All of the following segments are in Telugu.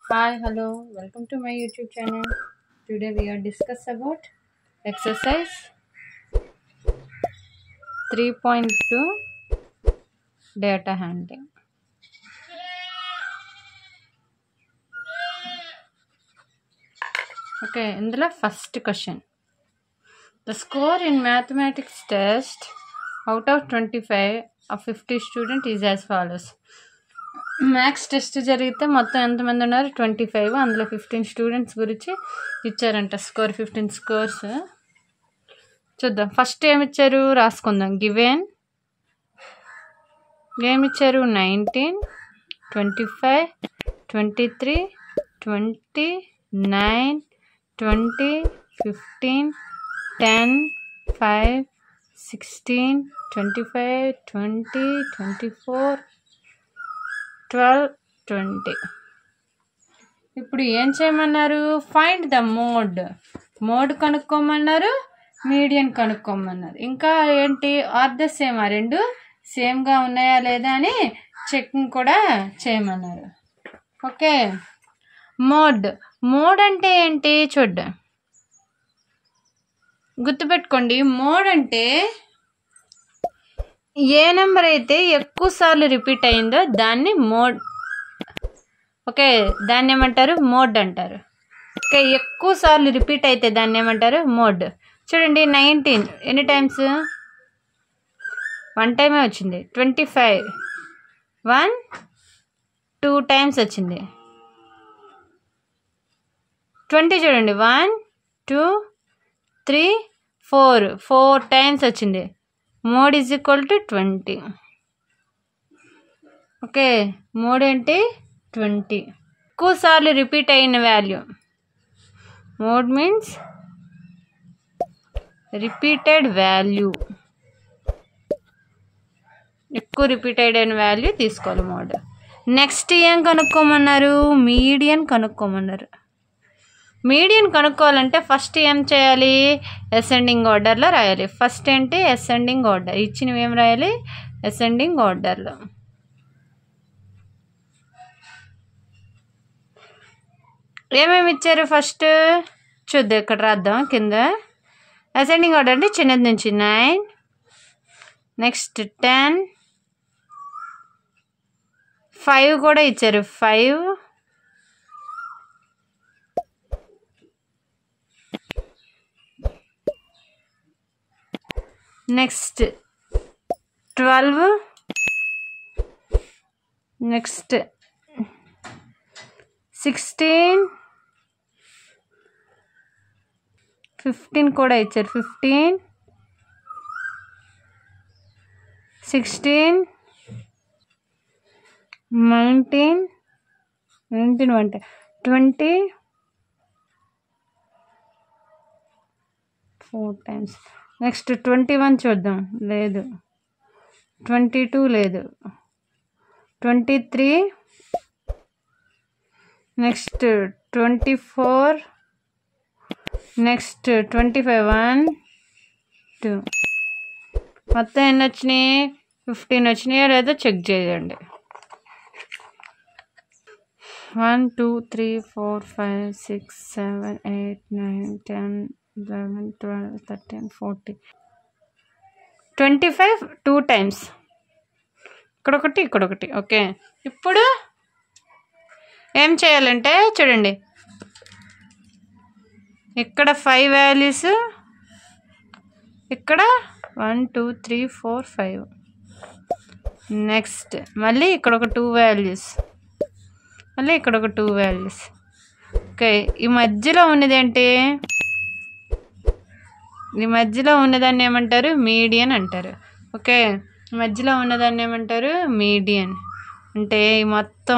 Hi, hello, welcome to my YouTube channel. Today we are discuss about exercise 3.2 data handling. Okay, ఇందులో first question. The score in mathematics test out of 25 of 50 students is as follows. Maths test జరిగితే మొత్తం ఎంతమంది ఉన్నారు 25 అందులో 15 స్టూడెంట్స్ గురించి ఇచ్చారంట స్కోర్ 15 స్కోర్స్ చూద్దాం ఫస్ట్ ఏమి ఇచ్చారు రాసుకుందాం గివెన్ ఏమి ఇచ్చారు 19 25 23 20 9 20 15 10 5 16 25 20 24 12 20 ఇప్పుడు ఏం చేయమన్నారు ఫైండ్ ద మోడ్ కనుక్కోమన్నారు మీడియన్ కనుక్కోమన్నారు ఇంకా ఏంటి ఆర్ ద సేమ్ ఆ రెండు సేమ్గా ఉన్నాయా లేదా అని చెకింగ్ కూడా చేయమన్నారు ఓకే మోడ్ అంటే ఏంటి చూద్దాం గుర్తుపెట్టుకోండి మోడ్ అంటే ఏ నెంబర్ అయితే ఎక్కువ సార్లు రిపీట్ అయిందో దాన్ని మోడ్ ఓకే దాన్ని ఏమంటారు మోడ్ అంటారు ఓకే ఎక్కువ సార్లు రిపీట్ అయితే దాన్ని ఏమంటారు మోడ్ చూడండి 19 ఎన్ని టైమ్స్ 1 టైమే వచ్చింది 25 2 టైమ్స్ వచ్చింది 20 చూడండి 1 2 3 4 టైమ్స్ వచ్చింది mode is equal to 20 okay mode ఏంటి 20 ఎక్కువ సార్లు రిపీట్ అయిన value mode means repeated value ఎక్కువ రిపీట్ అయిన వాల్యూ తీసుకోవాలి మోడ్ నెక్స్ట్ ఏం కనుక్కోమన్నారు మీడియన్ కనుక్కోమన్నారు మీడియన్ కనుక్కోవాలంటే ఫస్ట్ ఏం చేయాలి అసెండింగ్ ఆర్డర్లో రాయాలి ఫస్ట్ ఏంటి అసెండింగ్ ఆర్డర్ ఇచ్చినవి ఏం రాయాలి అసెండింగ్ ఆర్డర్లో ఏమేమి ఇచ్చారు ఫస్ట్ చూద్దాం ఇక్కడ రాద్దాం కింద అసెండింగ్ ఆర్డర్ అంటే చిన్నది నుంచి 9 నెక్స్ట్ 10 5 కూడా ఇచ్చారు 5 నెక్స్ట్ 12 నెక్స్ట్ 16 15 కూడా ఇచ్చారు 15 16 19 అంటే 20 4 టైమ్స్ నెక్స్ట్ 21 చూద్దాం లేదు 22 లేదు 23 నెక్స్ట్ 24 నెక్స్ట్ 25 1 2 మొత్తం ఎన్ని వచ్చినాయి 15 వచ్చినాయో లేదో చెక్ చేయండి 1 2 3 4 5 6 7 8 9 10 11 12 13 14 25 2 టైమ్స్ ఇక్కడొకటి ఓకే ఇప్పుడు ఏం చేయాలంటే చూడండి ఇక్కడ 5 వాల్యూస్ ఇక్కడ 1 2 3 4 5 నెక్స్ట్ మళ్ళీ ఇక్కడ ఒక 2 వాల్యూస్ మళ్ళీ ఇక్కడ ఒక 2 వాల్యూస్ ఓకే ఈ మధ్యలో ఉన్నది ఏంటి ఈ మధ్యలో ఉన్నదాన్ని ఏమంటారు మీడియన్ అంటారు ఓకే మధ్యలో ఉన్నదాన్ని ఏమంటారు మీడియన్ అంటే మొత్తం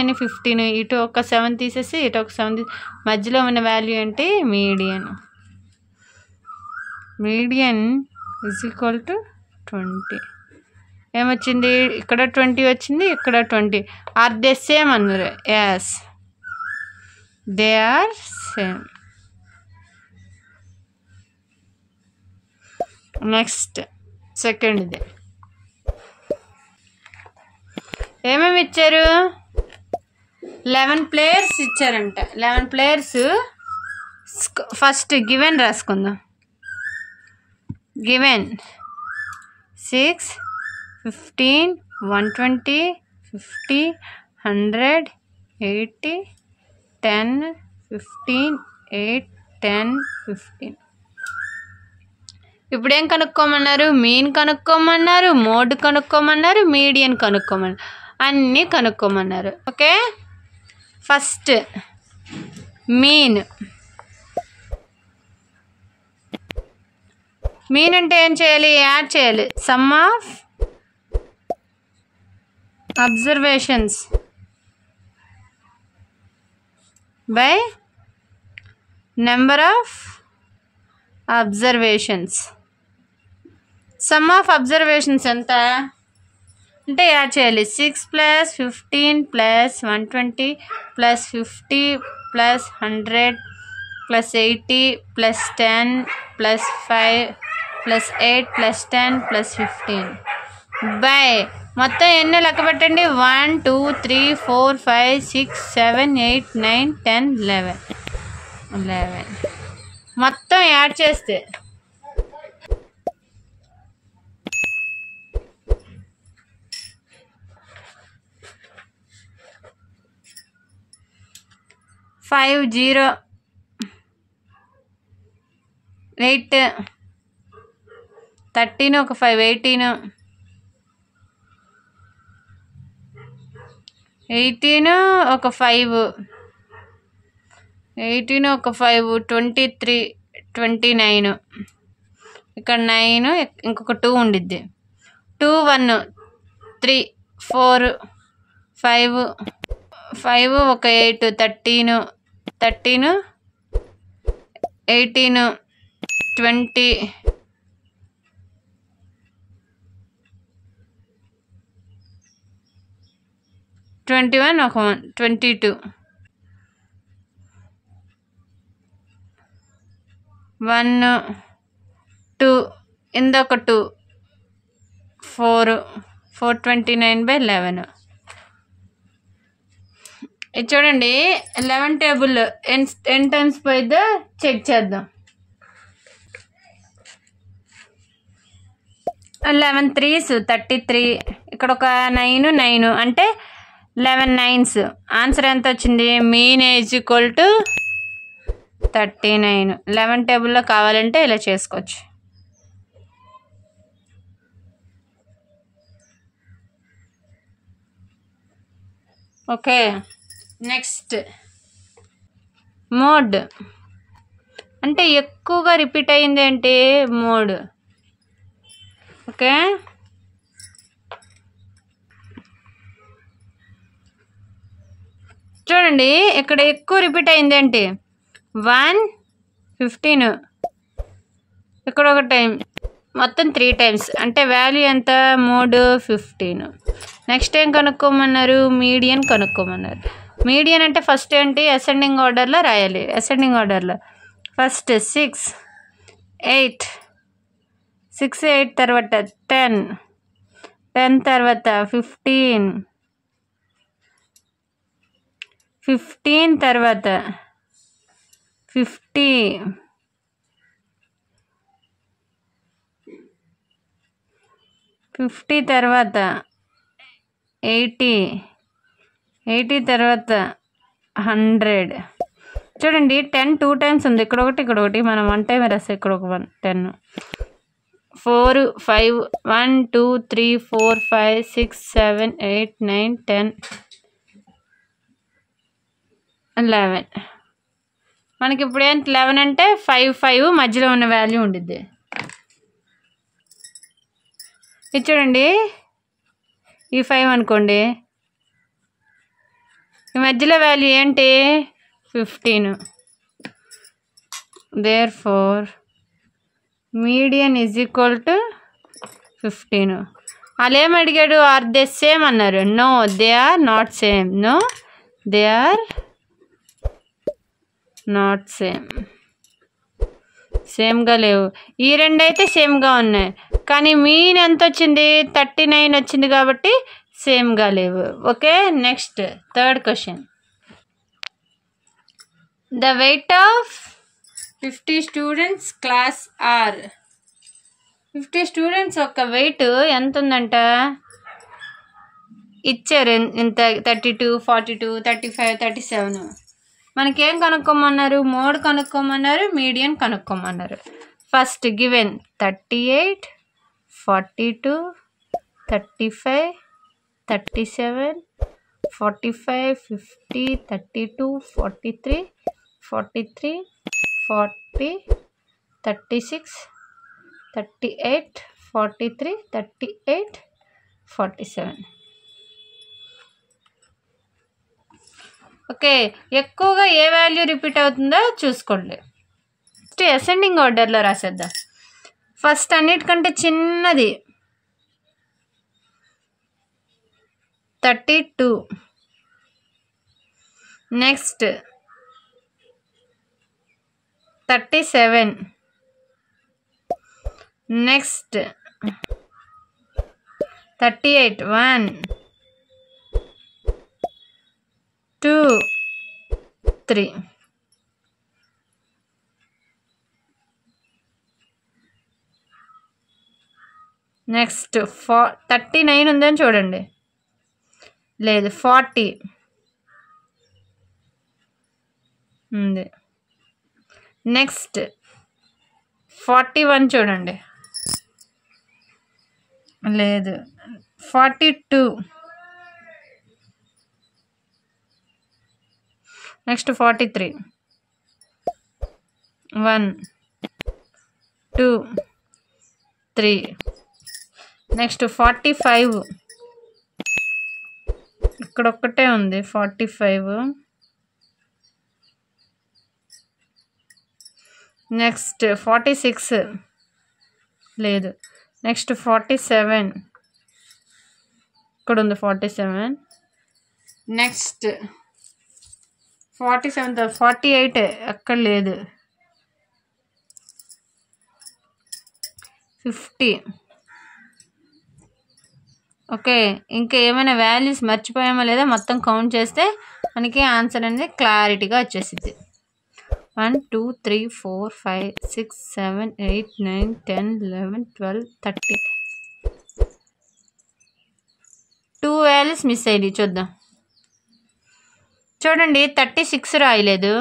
ఎన్ని 15 ఇటు ఒక 7 తీసేసి ఇటు ఒక 7 మధ్యలో ఉన్న వాల్యూ ఏంటి మీడియన్ ఈజ్ ఈక్వల్ టు 20 ఏమొచ్చింది ఇక్కడ 20 వచ్చింది ఇక్కడ 20 ఆర్ దే సేమ్ అన్నారు yes they are same next సెకండ్ది ఏమేమి ఇచ్చారు 11 ప్లేయర్స్ ఇచ్చారంట. 11 ప్లేయర్స్. ఫస్ట్ గివెన్ రాసుకుందాం. గివెన్ 6, 15, 120, 50, 100, 80, 10, 15, 8, 10, 15. ఇప్పుడు ఏం కనుక్కోమన్నారు? మీన్ కనుక్కోమన్నారు, మోడ్ కనుక్కోమన్నారు, మీడియన్ కనుక్కోమన్నారు, అన్నీ కనుక్కోమన్నారు. Okay, first mean. మీన్ అంటే ఏం చేయాలి? యాడ్ చేయాలి. Sum of observations by number of observations. Sum of observations ఎంత అంటే యాడ్ చేయాలి. 6 + 15 + 120 + 50 + 100 + 80 + 10 + 5 + 8 + 10 + 15 బై మొత్తం ఎన్ని లెక్క పెట్టండి? 1 2 3 4 5 6 7 8 9 10 11 మొత్తం యాడ్ చేస్తే 5 0 8 13 ఒక 5 18 18 ఒక 5 18 ఒక 5 23 29 ఇక్కడ 9 ఇంకొక 2 ఉండిద్ది. 2 1 3 4 5 5 ఒక 8 13 13 18 20 21 ఒక 22 1 2 ఇందొక 2 4 429/11. ఇది చూడండి 11 టేబుల్ ఎన్ టైమ్స్ పోయిద్దో చెక్ చేద్దాం. 11 3s 33. ఇక్కడ ఒక 9 9 అంటే 11 9s. ఆన్సర్ ఎంత వచ్చింది? Mean is equal to 39. 11 టేబుల్లో కావాలంటే ఇలా చేసుకోవచ్చు. Okay, next mode. అంటే ఎక్కువగా రిపీట్ అయింది అంటే మోడ్. ఓకే, చూడండి ఇక్కడ ఎక్కువ రిపీట్ అయింది ఏంటి? 1 15 ఇక్కడ ఒక టైం, మొత్తం 3 టైమ్స్. అంటే వాల్యూ ఎంత? మోడ్ 15. నెక్స్ట్ ఏం కనుక్కోమన్నారు? మీడియన్ కనుక్కోమన్నారు. మీడియన్ అంటే ఫస్ట్ ఏంటి? అసెండింగ్ ఆర్డర్లో రాయాలి. అసెండింగ్ ఆర్డర్లో ఫస్ట్ 6 8 6 8 తర్వాత 10 10 తర్వాత 15 15 తర్వాత 50 50 తర్వాత 80 80 తర్వాత 100. చూడండి 10 2 టైమ్స్ ఉంది. ఇక్కడ ఒకటి ఇక్కడ ఒకటి, మనం 1 టైం రాస్తాం. ఇక్కడ ఒక 1 10 4 5 1 2 3 4 5 6 7 8 9 10 11. మనకి ఇప్పుడు ఏంటి? 11 అంటే 5 5 మధ్యలో ఉన్న వాల్యూ ఉండిద్ది. ఇది చూడండి, ఈ 5 అనుకోండి, ఈ మధ్యలో వాల్యూ ఏంటి? 15. therefore median is equal to 15. వాళ్ళు ఏం అడిగాడు? ఆర్ దే సేమ్ అన్నారు. No, they are not same. No, they are not same. సేమ్గా లేవు. ఈ రెండు అయితే సేమ్గా ఉన్నాయి, కానీ మీన్ ఎంత వచ్చింది? 39 వచ్చింది కాబట్టి సేమ్గా లేవు. Okay, next third question. The weight of 50 students class R. 50 students యొక్క వెయిట్ ఎంత ఉందంట ఇచ్చారు. ఇంత 32, 42, 35, 37. మనకేం కనుక్కోమన్నారు? మోడ్ కనుక్కోమన్నారు, మీడియన్ కనుక్కోమన్నారు. First given 38, 42, 35, 37, 45, 50, 32, 43, 43, 40, 36, 38, 43, 38, 47. ఓకే, ఎక్కువగా ఏ వాల్యూ రిపీట్ అవుతుందో చూసుకోండి. ఫస్ట్ అసెండింగ్ ఆర్డర్లో రాసేద్దాం. ఫస్ట్ అన్నిటికంటే చిన్నది 32, నెక్స్ట్ 37, నెక్స్ట్ 38, 1, 2, 3. నెక్స్ట్ 39 ఉందని చూడండి. లేదు, 40 ఉంది. నెక్స్ట్ 41 చూడండి. లేదు, 42. నెక్స్ట్ 43, 1, 2, 3. నెక్స్ట్ 45, ఇక్కడ ఒక్కటే ఉంది 45. నెక్స్ట్ 46, లేదు. నెక్స్ట్ 47, ఇక్కడ ఉంది 47. నెక్స్ట్ 47, 48 అక్కడ లేదు. 50. ఓకే, ఇంకా ఏమైనా వాల్యూస్ మర్చిపోయామో లేదా మొత్తం కౌంట్ చేస్తే మనకి ఆన్సర్ అనేది క్లారిటీగా వచ్చేసింది. 1, 2, 3, 4, 5, 6, 7, 8, 9, 10, 11, 12, 13. 2 వాల్యూస్ మిస్ అయ్యి చూద్దాం. చూడండి, 36 రాయలేదు.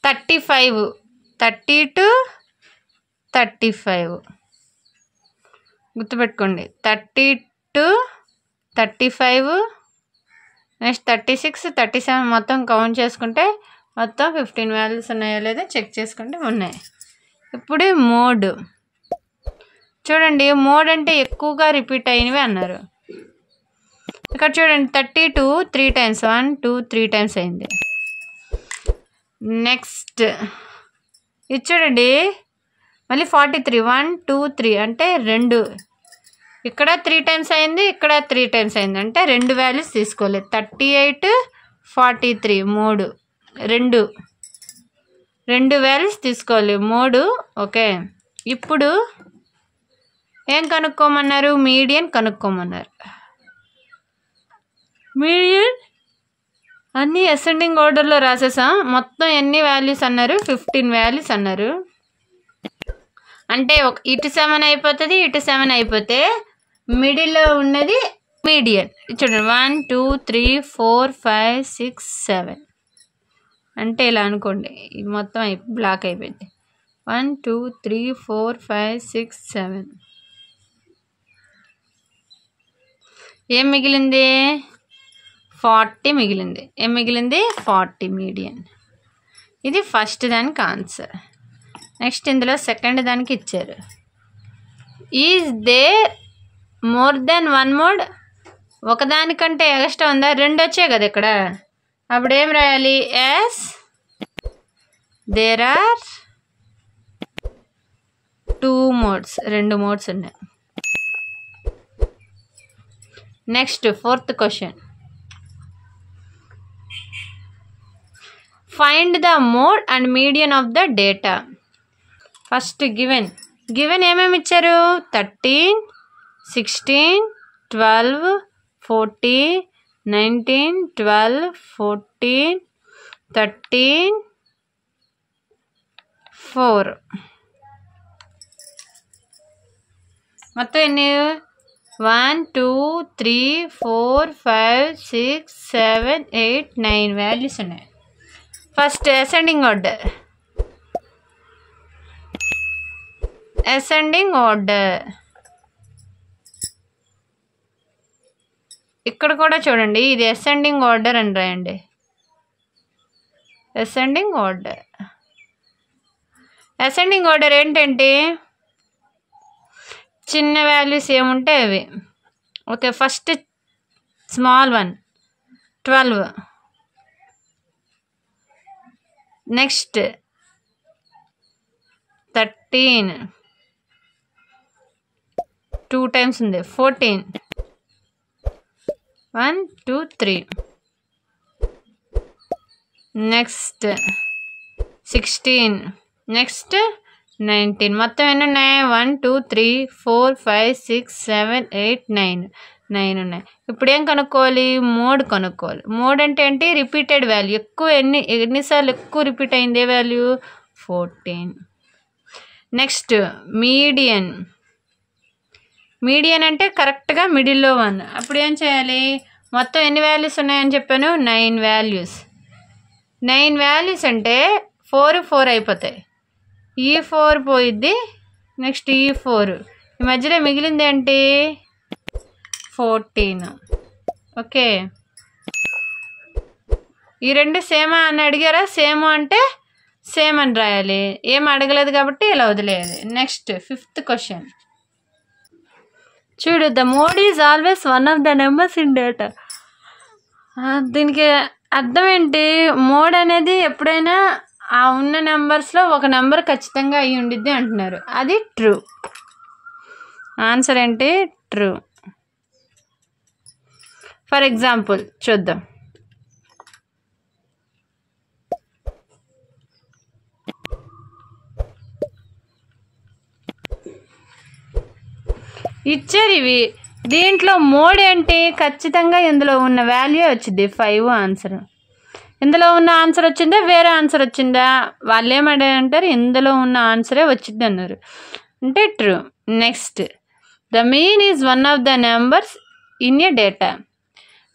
35, 32, 35 గుర్తుపెట్టుకోండి. 32, 35, నెక్స్ట్ 36, 37 మొత్తం కౌంట్ చేసుకుంటే మొత్తం 15 వాల్యూస్ ఉన్నాయో లేదో చెక్ చేసుకుంటే ఉన్నాయి. ఇప్పుడు మోడ్ చూడండి. మోడ్ అంటే ఎక్కువగా రిపీట్ అయినవి అన్నారు. ఇక్కడ చూడండి, 32 3 times, 1, 2, 3 times అయింది. నెక్స్ట్ ఇది చూడండి, మళ్ళీ 43, 1, 2, 3 అంటే 2. ఇక్కడ 3 times అయింది, ఇక్కడ 3 times అయింది. అంటే 2 వాల్యూస్ తీసుకోవాలి. 38, 43 2 వాల్యూస్ తీసుకోవాలి. 3. ఓకే, ఇప్పుడు ఏం కనుక్కోమన్నారు? మీడియన్ కనుక్కోమన్నారు. మీడియన్ అన్నీ అసెండింగ్ ఆర్డర్లో రాసేసాం. మొత్తం ఎన్ని వాల్యూస్ అన్నారు? 15 వాల్యూస్ అన్నారు. అంటే ఇటు 7 అయిపోతుంది, ఇటు 7 అయిపోతే మిడిల్లో ఉన్నది మీడియన్. చూడండి, 1, 2, 3, 4, 5, 6, 7 అంటే ఇలా అనుకోండి. ఇది మొత్తం బ్లాక్ అయిపోయింది. 1, 2, 3, 4, 5, 6, 7. ఏం మిగిలింది? 40 మిగిలింది. ఏం మిగిలింది? 40 మీడియన్. ఇది ఫస్ట్ దానికి ఆన్సర్. నెక్స్ట్ ఇందులో సెకండ్ దానికి ఇచ్చారు. Is there more than 1 mode? ఒకదానికంటే ఎక్స్ట్రా ఉందా? 2 వచ్చాయి కదా ఇక్కడ. అప్పుడు ఏం రాయాలి? Yes there are 2 modes. 2 modes ఉన్నాయి. Next fourth question. Find the mode and median of the data. First given ఏమేమి ఇచ్చారు? 13, 16, 12, 14, 19, 12, 14, 13, 4. మొత్తం ఎన్ని? 1, 2, 3, 4, 5, 6, 7, 8, 9 వాల్యూస్ ఉన్నాయి. First ascending order. ఇక్కడ కూడా చూడండి, ఇది అసెండింగ్ ఆర్డర్ అని రాయండి. అసెండింగ్ ఆర్డర్ ఏంటంటే చిన్న వాల్యూస్ ఏముంటే అవి. Okay, first small one 12, next 13, 2 times ఉంది, 14, 1, 2, 3, నెక్స్ట్ 16, నెక్స్ట్ 19. మొత్తం ఎన్ని ఉన్నాయి? 1, 2, 3, 4, 5, 6, 7, 8, 9 ఉన్నాయి. ఇప్పుడు ఏం కనుక్కోవాలి? మోడ్ కనుక్కోవాలి. మోడ్ అంటే ఏంటి? Repeated value. ఎక్కువ ఎన్నిసార్లు ఎక్కువ రిపీట్ అయింది వాల్యూ? 14. నెక్స్ట్ మీడియన్ అంటే కరెక్ట్గా మిడిల్లో 1. అప్పుడు ఏం చేయాలి? మొత్తం ఎన్ని వాల్యూస్ ఉన్నాయని చెప్పాను? 9 వాల్యూస్. 9 వాల్యూస్ అంటే 4 అయిపోతాయి. ఈ 4 పోయిద్ది, నెక్స్ట్ ఈ 4, ఈ మధ్యలో మిగిలింది ఏంటి? 14. ఓకే, ఈ రెండు సేమా అని అడిగారా? సేమ్ అంటే సేమ్ అని రాయాలి. ఏం అడగలేదు కాబట్టి ఇలా వదిలేయాలి. నెక్స్ట్ 5th క్వశ్చన్ చూడు. The mode is always one of the numbers in data. దీనికి అర్థం ఏంటి? మోడ్ అనేది ఎప్పుడైనా ఆ ఉన్న నెంబర్స్లో ఒక నెంబర్ ఖచ్చితంగా అయ్యి ఉండిద్ది అంటున్నారు. అది ట్రూ. ఆన్సర్ ఏంటి? ట్రూ. ఫర్ ఎగ్జాంపుల్ చూద్దాం. ఇచ్చారు ఇవి. దీంట్లో మోడ్ ఏంటి? ఖచ్చితంగా ఇందులో ఉన్న వాల్యూ వచ్చింది 5 ఆన్సర్. ఇందులో ఉన్న ఆన్సర్ వచ్చిందా వేరే ఆన్సర్ వచ్చిందా? వాళ్ళు ఏమంటారు? ఇందులో ఉన్న ఆన్సరే వచ్చింది అన్నారు, అంటే true. Next, the mean is one of the numbers in a data.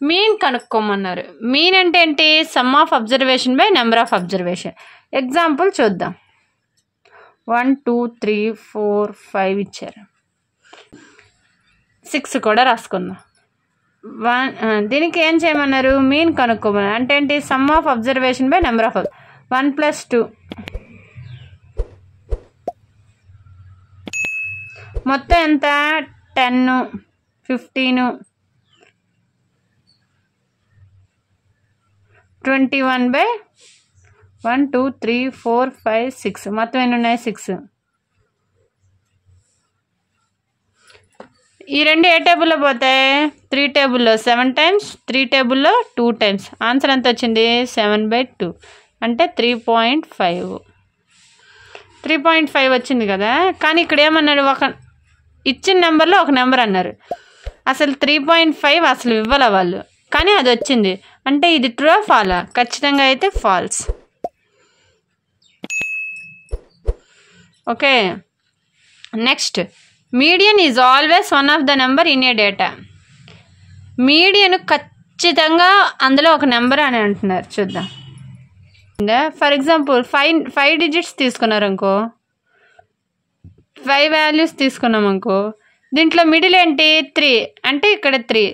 Mean కనుక్కోమన్నారు. మీన్ అంటే ఏంటి? Sum of observation by number of observation. Example చూద్దాం. 1, 2, 3, 4, 5 ఇచ్చారు. 6 కూడా రాసుకుందాం. దీనికి ఏం చేయమన్నారు? మీన్ కనుక్కోమన్నారు. అంటే ఏంటి? Sum of observation by number of 1 + 2. మొత్తం ఎంత? 10, 15, 21 బై 1, 2, 3, 4, 5, 6. మొత్తం ఎన్ని ఉన్నాయి? 6. ఈ రెండు ఏ టేబుల్లో పోతాయి? 3 టేబుల్లో 7 టైమ్స్, 3 టేబుల్లో 2 టైమ్స్. ఆన్సర్ ఎంత వచ్చింది? 7/2 అంటే 3.5. 3.5 వచ్చింది కదా. కానీ ఇక్కడ ఏమన్నారు? ఒక ఇచ్చిన నెంబర్లో ఒక నెంబర్ అన్నారు. అసలు 3.5 అసలు ఇవ్వాల వాళ్ళు, కానీ అది వచ్చింది. అంటే ఇది ట్రూ ఫాలా? ఖచ్చితంగా అయితే false. Okay, next, median is always one of the number in a data. Median ఖచ్చితంగా అందులో ఒక నెంబర్ అని అంటున్నారు. చూద్దాం. ఫర్ ఎగ్జాంపుల్ 5 డిజిట్స్ తీసుకున్నారు అనుకో, 5 వాల్యూస్ తీసుకున్నాం అనుకో, దీంట్లో మిడిల్ ఏంటి? 3. అంటే ఇక్కడ 3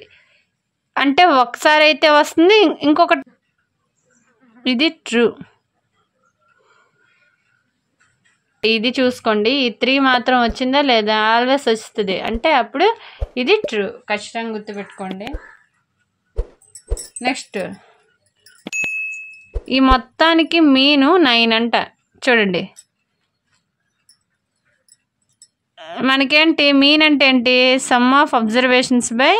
అంటే ఒకసారి అయితే వస్తుంది, ఇంకొకటి. ఇది ట్రూ. ఇది చూసుకోండి, ఈ 3 మాత్రం వచ్చిందా లేదా? ఆల్వేస్ వస్తుంది, అంటే అప్పుడు ఇది ట్రూ. ఖచ్చితంగా గుర్తుపెట్టుకోండి. నెక్స్ట్, ఈ మొత్తానికి మీను 9 అంట. చూడండి, మనకేంటి మీన్ అంటే ఏంటి? Sum of observations by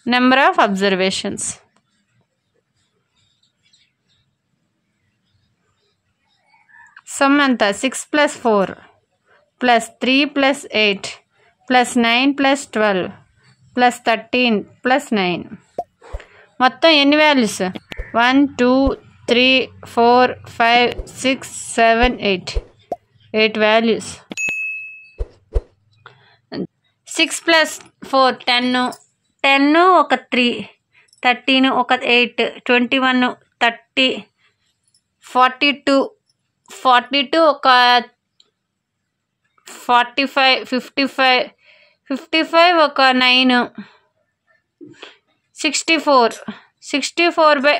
number of observations. Some ఎంత? 6 + 4 plus 3 plus 8 plus 9 plus 12 plus 13 plus 9. మొత్తం ఎన్ని వాల్యూస్? 1 2 3 4 5 6 7 8 వాల్యూస్. 6 plus 4 10 ఒక 3 13 ఒక 8 21 30 42 ఒక 45 55 ఒక 9 64 by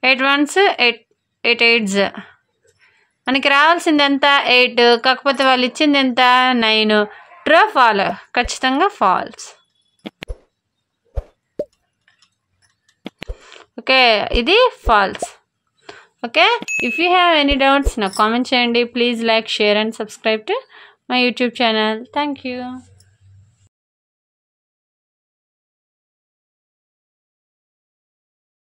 8 ones 8 8s. మనకి రావాల్సింది ఎంత? 8. కాకపోతే వాళ్ళు ఇచ్చింది ఎంత? 9. True false? ఖచ్చితంగా ఫాల్స్. ఓకే, ఇది false. Okay, if you have any doubts నాకు కామెంట్ చేయండి. Please like, share and subscribe to my YouTube channel. Thank you.